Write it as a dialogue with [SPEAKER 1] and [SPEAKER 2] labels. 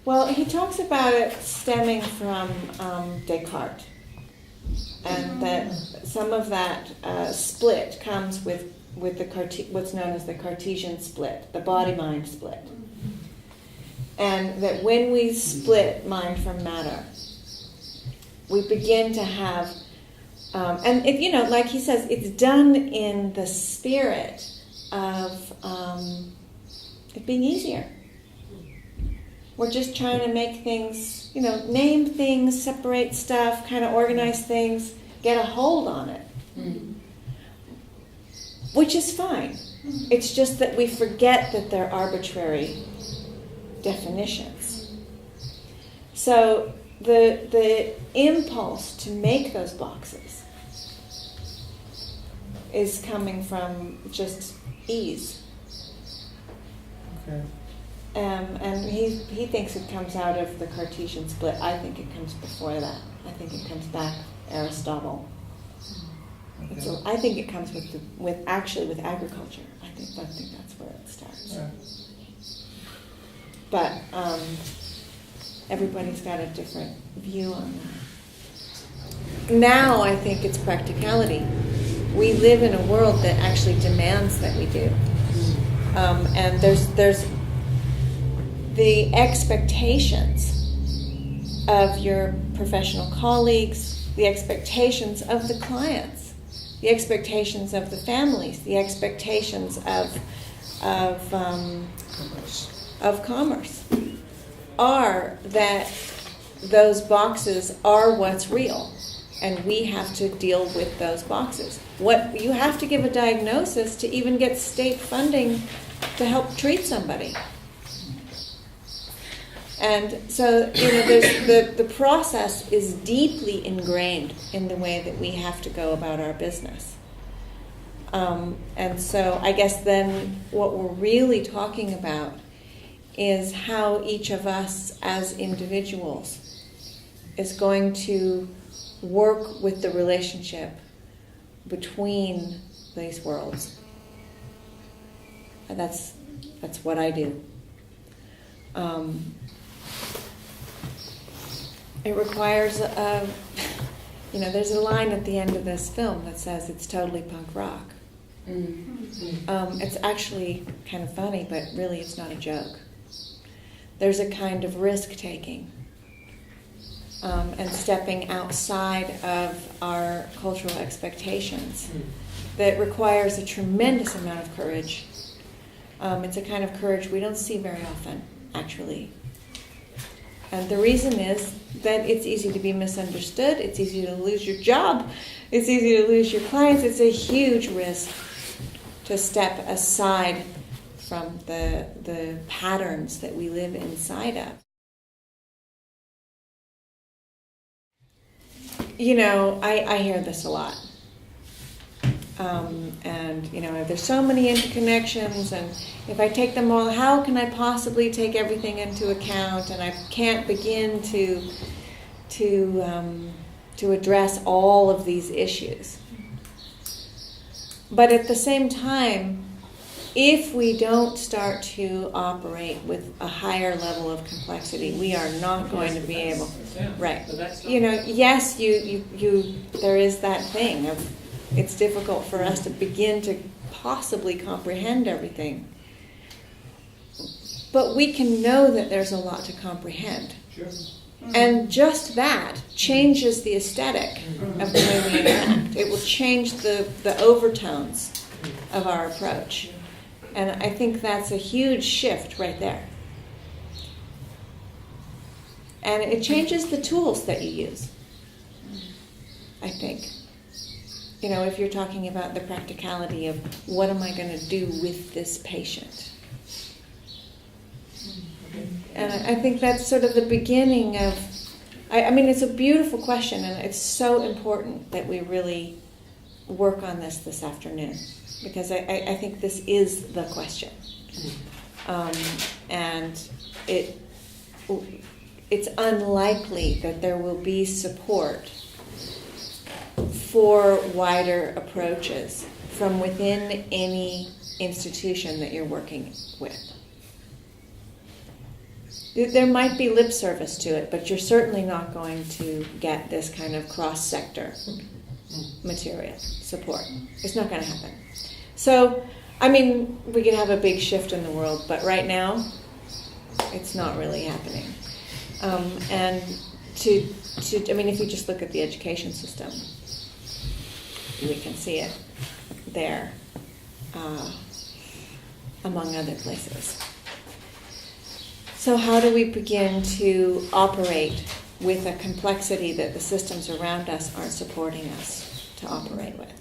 [SPEAKER 1] Well, he talks about it stemming from Descartes, and that some of that split comes with what's known as the Cartesian split, the body-mind split. And that when we split mind from matter, we begin to have, and it, like he says, it's done in the spirit of it being easier. We're just trying to make things, name things, separate stuff, kind of organize things, get a hold on it. Mm-hmm. Which is fine. It's just that we forget that they're arbitrary definitions. So the impulse to make those boxes is coming from just ease.
[SPEAKER 2] Okay.
[SPEAKER 1] And he thinks it comes out of the Cartesian split. I think it comes before that. I think it comes back Aristotle.
[SPEAKER 2] Okay.
[SPEAKER 1] So I think it comes with agriculture. I think that's where it starts.
[SPEAKER 2] Yeah.
[SPEAKER 1] But everybody's got a different view on that. Now I think it's practicality. We live in a world that actually demands that we do, and there's the expectations of your professional colleagues, the expectations of the clients, the expectations of the families, the expectations of commerce are that those boxes are what's real, and we have to deal with those boxes. What you have to give a diagnosis to even get state funding to help treat somebody. And so, there's the process is deeply ingrained in the way that we have to go about our business. And so I guess then what we're really talking about is how each of us as individuals is going to work with the relationship between these worlds. And that's what I do. It requires there's a line at the end of this film that says it's totally punk rock. Mm-hmm. It's actually kind of funny, but really it's not a joke. There's a kind of risk-taking and stepping outside of our cultural expectations that requires a tremendous amount of courage. It's a kind of courage we don't see very often, actually. And the reason is that it's easy to be misunderstood, it's easy to lose your job, it's easy to lose your clients. It's a huge risk to step aside from the patterns that we live inside of. I hear this a lot. There's so many interconnections, and if I take them all, how can I possibly take everything into account? And I can't begin to address all of these issues. But at the same time, if we don't start to operate with a higher level of complexity, we are not going to be able. Right. Yes, you. There is that thing of. It's difficult for us to begin to possibly comprehend everything. But we can know that there's a lot to comprehend.
[SPEAKER 2] Sure.
[SPEAKER 1] Mm-hmm. And just that changes the aesthetic of the way we interact. It will change the overtones of our approach. And I think that's a huge shift right there. And it changes the tools that you use, I think. If you're talking about the practicality of what am I going to do with this patient? And I think that's sort of the beginning of, it's a beautiful question, and it's so important that we really work on this afternoon, because I think this is the question. And it's unlikely that there will be support for wider approaches from within any institution that you're working with. There might be lip service to it, but you're certainly not going to get this kind of cross-sector material support. It's not going to happen. So, I mean, we could have a big shift in the world, but right now, it's not really happening. And I mean, if you just look at the education system, we can see it there, among other places. So how do we begin to operate with a complexity that the systems around us aren't supporting us to operate with?